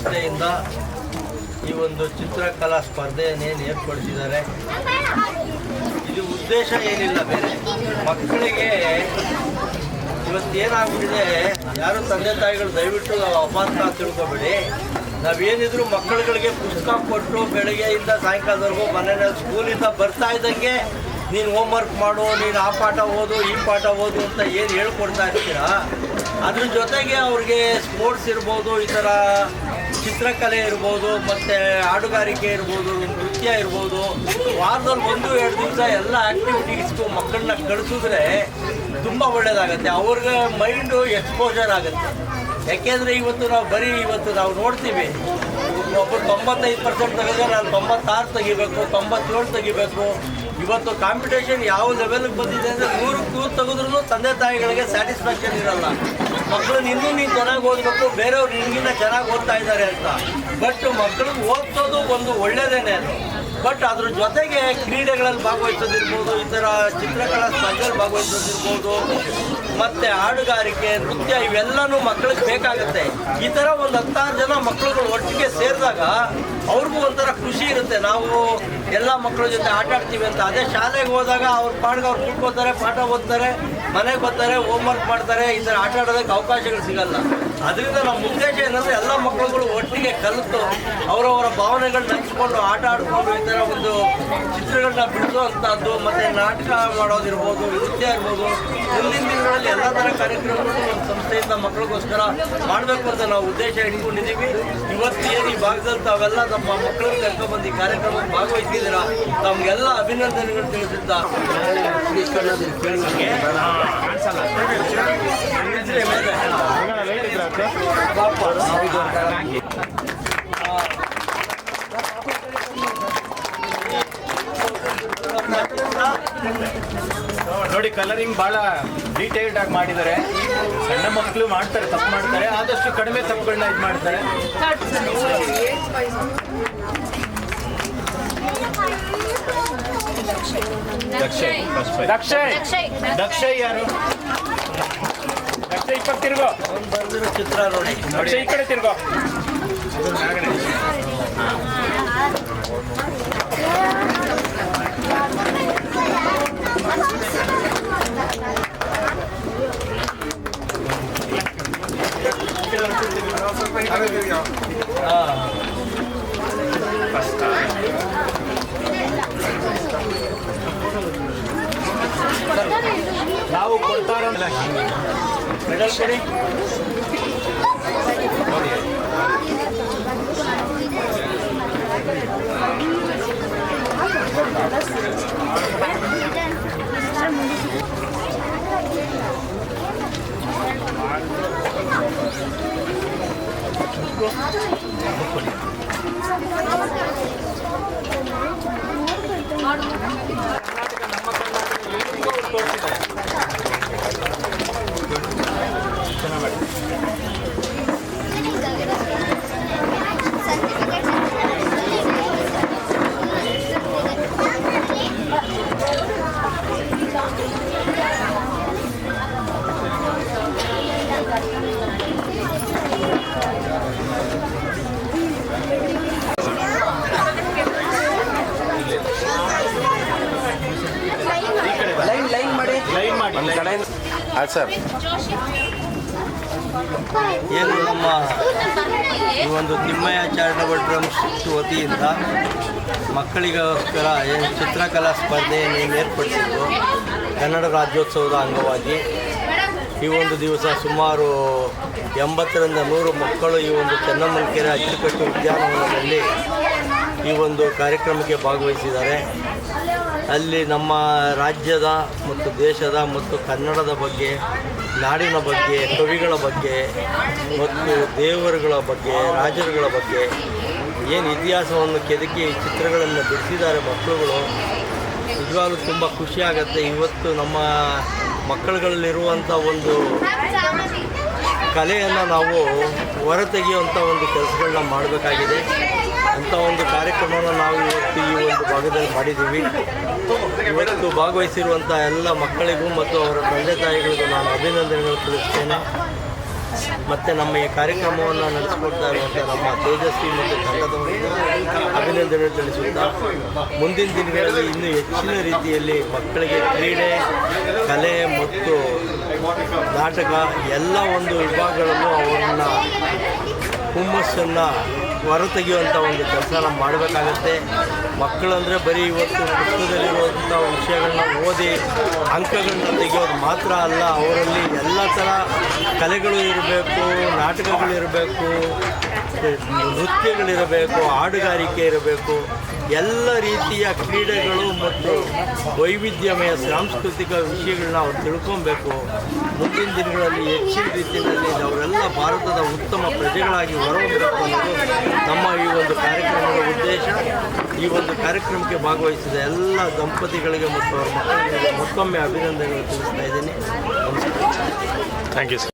ಸಂಸ್ಥೆಯಿಂದ ಈ ಒಂದು ಚಿತ್ರಕಲಾ ಸ್ಪರ್ಧೆಯನ್ನೇನು ಏರ್ಪಡಿಸಿದ್ದಾರೆ. ಇದು ಉದ್ದೇಶ ಏನಿಲ್ಲ ಬೇರೆ, ಮಕ್ಕಳಿಗೆ ಇವತ್ತೇನಾಗ್ಬಿಟ್ಟಿದೆ, ಯಾರು ತಂದೆ ತಾಯಿಗಳು ದಯವಿಟ್ಟು ಅಪಾರ್ಥ ತಿಳ್ಕೊಬೇಡಿ. ನಾವೇನಿದ್ರು ಮಕ್ಕಳುಗಳಿಗೆ ಪುಸ್ತಕ ಕೊಟ್ಟು ಬೆಳಗ್ಗೆಯಿಂದ ಸಾಯಂಕಾಲದವರೆಗೂ ಮನೆಯಲ್ಲಿ ಸ್ಕೂಲಿಂದ ಬರ್ತಾ ಇದ್ದಂಗೆ ನೀನು ಹೋಮ್ವರ್ಕ್ ಮಾಡು, ನೀನು ಆ ಪಾಠ ಓದು, ಈ ಪಾಠ ಓದು ಅಂತ ಏನು ಹೇಳ್ಕೊಡ್ತಾ ಇರ್ತೀರಾ, ಅದ್ರ ಜೊತೆಗೆ ಅವ್ರಿಗೆ ಸ್ಪೋರ್ಟ್ಸ್ ಇರ್ಬೋದು, ಈ ಥರ ಚಿತ್ರಕಲೆ ಇರ್ಬೋದು, ಮತ್ತು ಹಾಡುಗಾರಿಕೆ ಇರ್ಬೋದು, ನೃತ್ಯ ಇರ್ಬೋದು, ವಾರದಲ್ಲಿ 1-2 ದಿವಸ ಎಲ್ಲ ಆ್ಯಕ್ಟಿವಿಟೀಸ್ಗೂ ಮಕ್ಕಳನ್ನ ಕಳಿಸಿದ್ರೆ ತುಂಬ ಒಳ್ಳೆಯದಾಗತ್ತೆ. ಅವ್ರಿಗೆ ಮೈಂಡು ಎಕ್ಸ್ಪೋಜರ್ ಆಗುತ್ತೆ. ಯಾಕೆಂದರೆ ಇವತ್ತು ನಾವು ನೋಡ್ತೀವಿ, ಒಬ್ಬರು 95% ತೆಗೆದ್ರೆ ನಾನು 96 ತೆಗಿಬೇಕು, 97 ತೆಗಿಬೇಕು. ಇವತ್ತು ಕಾಂಪಿಟೇಷನ್ ಯಾವ ಲೆವೆಲ್ಗೆ ಬಂದಿದೆ ಅಂದರೆ 100ಕ್ಕೆ 100 ತೆಗೆದ್ರೂ ತಂದೆ ತಾಯಿಗಳಿಗೆ ಸ್ಯಾಟಿಸ್ಫ್ಯಾಕ್ಷನ್ ಇರಲ್ಲ. ಮಕ್ಕಳು ಇನ್ನೂ ನೀನು ಚೆನ್ನಾಗಿ ಓದಬೇಕು, ಬೇರೆಯವ್ರು ನಿಮಗಿನ್ನ ಚೆನ್ನಾಗಿ ಓದ್ತಾ ಇದ್ದಾರೆ ಅಂತ. ಬಟ್ ಮಕ್ಕಳಿಗೆ ಓದಿಸೋದು ಒಂದು ಒಳ್ಳೆಯದೇನೆ ಅದು. ಬಟ್ ಅದ್ರ ಜೊತೆಗೆ ಕ್ರೀಡೆಗಳಲ್ಲಿ ಭಾಗವಹಿಸೋದಿರ್ಬೋದು, ಈ ಥರ ಚಿತ್ರಕಲಾ ಸ್ಪರ್ಧೆಯಲ್ಲಿ ಭಾಗವಹಿಸೋದಿರ್ಬೋದು, ಮತ್ತು ಹಾಡುಗಾರಿಕೆ, ನೃತ್ಯ, ಇವೆಲ್ಲನೂ ಮಕ್ಕಳಿಗೆ ಬೇಕಾಗುತ್ತೆ. ಈ ಥರ ಒಂದು 10 ಜನ ಮಕ್ಕಳುಗಳು ಒಟ್ಟಿಗೆ ಸೇರಿದಾಗ ಅವ್ರಿಗೂ ಒಂಥರ ಖುಷಿ ಇರುತ್ತೆ. ನಾವು ಎಲ್ಲ ಮಕ್ಕಳ ಜೊತೆ ಆಟ ಆಡ್ತೀವಿ ಅಂತ. ಅದೇ ಶಾಲೆಗೆ ಹೋದಾಗ ಅವ್ರ ಪಾಡ್ಗೆ ಅವ್ರು ಕೂತ್ಕೋತಾರೆ, ಪಾಠ ಓದ್ತಾರೆ, ಮನೆಗೆ ಬರ್ತಾರೆ, ಹೋಮ್ವರ್ಕ್ ಮಾಡ್ತಾರೆ. ಈ ಥರ ಆಟ ಆಡೋದಕ್ಕೆ ಅವಕಾಶಗಳು ಸಿಗಲ್ಲ. ಅದರಿಂದ ನಮ್ಮ ಉದ್ದೇಶ ಏನಂದರೆ ಎಲ್ಲ ಮಕ್ಕಳುಗಳು ಒಟ್ಟಿಗೆ ಕಲಿತು ಅವರವರ ಭಾವನೆಗಳನ್ನ ಹಂಚ್ಕೊಂಡು ಆಟ ಆಡಿಕೊಂಡು ಈ ಥರ ಒಂದು ಚಿತ್ರಗಳನ್ನ ಬಿಡಿಸುವಂಥದ್ದು, ಮತ್ತು ನಾಟಕ ಮಾಡೋದಿರ್ಬೋದು, ನೃತ್ಯ ಇರ್ಬೋದು. ಮುಂದಿನ ದಿನಗಳಲ್ಲಿ ಎಲ್ಲ ಥರ ಕಾರ್ಯಕ್ರಮಗಳು ನಮ್ಮ ಸಂಸ್ಥೆಯಿಂದ ಮಕ್ಕಳಿಗೋಸ್ಕರ ಮಾಡಬೇಕು ಅಂತ ನಾವು ಉದ್ದೇಶ ಇಟ್ಕೊಂಡಿದ್ದೀವಿ. ಇವತ್ತು ಏನು ಈ ಭಾಗದಲ್ಲಿ ತಾವೆಲ್ಲ ನಮ್ಮ ಮಕ್ಕಳನ್ನ ಕರ್ಕೊಂಡ್ಬಂದು ಈ ಕಾರ್ಯಕ್ರಮಕ್ಕೆ ಭಾಗವಹಿಸಿದ್ದೀರಾ, ತಮಗೆಲ್ಲ ಅಭಿನಂದನೆಗಳು ತಿಳಿಸುತ್ತಾ ನೋಡಿ, ಕಲರಿಂಗ್ ಬಹಳ ಡೀಟೇಲ್ಡ್ ಆಗಿ ಮಾಡಿದ್ದಾರೆ. ಸಣ್ಣ ಮಕ್ಕಳು ಮಾಡ್ತಾರೆ, ತಪ್ಪು ಮಾಡ್ತಾರೆ, ಆದಷ್ಟು ಕಡಿಮೆ ತಪ್ಪುಗಳನ್ನ ಇದು ಮಾಡ್ತಾರೆ. ದಕ್ಷಯ್ ಯಾರು? ದಕ್ಷ ಈ ಕಡೆ ತಿರ್ಗೋ, ಬಂದಿರೋ ಚಿತ್ರ ನೋಡಿ. ದಕ್ಷ ಈ ಕಡೆ ತಿರ್ಗೋ. ನಾವು ಕೊಡ್ತಾರ ಮೆಡಲ್ ಕೊಡಿ. ಸರ್, ಏನು ನಮ್ಮ ಈ ಒಂದು ತಿಮ್ಮಯ್ಯ ಚಾರಿಟಬಲ್ ಟ್ರಸ್ಟ್ ವತಿಯಿಂದ ಮಕ್ಕಳಿಗೋಸ್ಕರ ಏನು ಚಿತ್ರಕಲಾ ಸ್ಪರ್ಧೆಯನ್ನು ಏರ್ಪಡಿಸಿದ್ದು ಕನ್ನಡ ರಾಜ್ಯೋತ್ಸವದ ಅಂಗವಾಗಿ ಈ ಒಂದು ದಿವಸ ಸುಮಾರು 80ರಿಂದ 100 ಮಕ್ಕಳು ಈ ಒಂದು ಚೆನ್ನಮ್ಮನಕೆರೆ ಅಚ್ಚುಕಟ್ಟು ಉದ್ಯಾನವನದಲ್ಲಿ ಈ ಒಂದು ಕಾರ್ಯಕ್ರಮಕ್ಕೆ ಭಾಗವಹಿಸಿದ್ದಾರೆ. ಅಲ್ಲಿ ನಮ್ಮ ರಾಜ್ಯದ ಮತ್ತು ದೇಶದ ಮತ್ತು ಕನ್ನಡದ ಬಗ್ಗೆ, ನಾಡಿನ ಬಗ್ಗೆ, ಕವಿಗಳ ಬಗ್ಗೆ ಮತ್ತು ದೇವರುಗಳ ಬಗ್ಗೆ, ರಾಜರುಗಳ ಬಗ್ಗೆ ಏನು ಇತಿಹಾಸವನ್ನು ಕೆದಕಿ ಚಿತ್ರಗಳನ್ನು ಬಿಡಿಸಿದ್ದಾರೆ ಮಕ್ಕಳುಗಳು. ನಿಜವಾಗ್ಲೂ ತುಂಬ ಖುಷಿಯಾಗತ್ತೆ. ಇವತ್ತು ನಮ್ಮ ಮಕ್ಕಳುಗಳಲ್ಲಿರುವಂಥ ಒಂದು ಕಲೆಯನ್ನು ನಾವು ಹೊರತೆಗೆಯುವಂಥ ಒಂದು ಕೆಲಸಗಳನ್ನ ಮಾಡಬೇಕಾಗಿದೆ. ಅಂಥ ಒಂದು ಕಾರ್ಯಕ್ರಮವನ್ನು ನಾವು ಇವತ್ತು ಈ ಒಂದು ಭಾಗದಲ್ಲಿ ಮಾಡಿದ್ದೀವಿ. ಇವತ್ತು ಭಾಗವಹಿಸಿರುವಂಥ ಎಲ್ಲ ಮಕ್ಕಳಿಗೂ ಮತ್ತು ಅವರ ತಂದೆ ತಾಯಿಗಳಿಗೂ ನಾನು ಅಭಿನಂದನೆಗಳು ತಿಳಿಸ್ತೇನೆ. ಮತ್ತು ನಮ್ಮ ಈ ಕಾರ್ಯಕ್ರಮವನ್ನು ನಡೆಸಿಕೊಡ್ತಾ ಇರುವಂಥ ನಮ್ಮ ತೇಜಸ್ವಿ ಮತ್ತು ತಂಡದವರಿಗೆ ಅಭಿನಂದನೆ ತಿಳಿಸುತ್ತಾ ಮುಂದಿನ ದಿನಗಳಲ್ಲಿ ಇನ್ನೂ ಹೆಚ್ಚಿನ ರೀತಿಯಲ್ಲಿ ಮಕ್ಕಳಿಗೆ ಕ್ರೀಡೆ, ಕಲೆ ಮತ್ತು ನಾಟಕ ಎಲ್ಲ ಒಂದು ವಿಭಾಗಗಳಲ್ಲೂ ಅವರನ್ನು ಹುಮ್ಮಸ್ಸನ್ನು ಹೊರತೆಗೆಯುವಂಥ ಒಂದು ಕೆಲಸ ನಾವು ಮಾಡಬೇಕಾಗತ್ತೆ. ಮಕ್ಕಳಂದರೆ ಬರೀ ಇವತ್ತು ಪುಸ್ತಕದಲ್ಲಿರುವಂಥ ವಿಷಯಗಳನ್ನ ಓದಿ ಅಂಕಗಳನ್ನ ತೆಗೆಯೋದು ಮಾತ್ರ ಅಲ್ಲ, ಅವರಲ್ಲಿ ಎಲ್ಲ ಥರ ಕಲೆಗಳು ಇರಬೇಕು, ನಾಟಕಗಳಿರಬೇಕು, ನೃತ್ಯಗಳಿರಬೇಕು, ಹಾಡುಗಾರಿಕೆ ಇರಬೇಕು, ಎಲ್ಲ ರೀತಿಯ ಕ್ರೀಡೆಗಳು ಮತ್ತು ವೈವಿಧ್ಯಮಯ ಸಾಂಸ್ಕೃತಿಕ ವಿಷಯಗಳನ್ನ ಅವ್ರು ತಿಳ್ಕೊಬೇಕು. ಮುಂದಿನ ದಿನಗಳಲ್ಲಿ ಹೆಚ್ಚಿನ ರೀತಿಯಲ್ಲಿ ಅವರೆಲ್ಲ ಭಾರತದ ಉತ್ತಮ ಪ್ರಜೆಗಳಾಗಿ ಹೊರಹೊಮ್ಮಬೇಕು ಅನ್ನೋದು ನಮ್ಮ ಈ ಒಂದು ಕಾರ್ಯಕ್ರಮದ ಉದ್ದೇಶ. ಈ ಒಂದು ಕಾರ್ಯಕ್ರಮಕ್ಕೆ ಭಾಗವಹಿಸಿದ ಎಲ್ಲ ದಂಪತಿಗಳಿಗೆ ಮತ್ತು ಅವರ ಮಕ್ಕಳಿಗೆ ಮತ್ತೊಮ್ಮೆ ಅಭಿನಂದನೆಗಳು ತಿಳಿಸ್ತಾ ಇದ್ದೀನಿ. ನಮಸ್ಕಾರ. Thank you sir.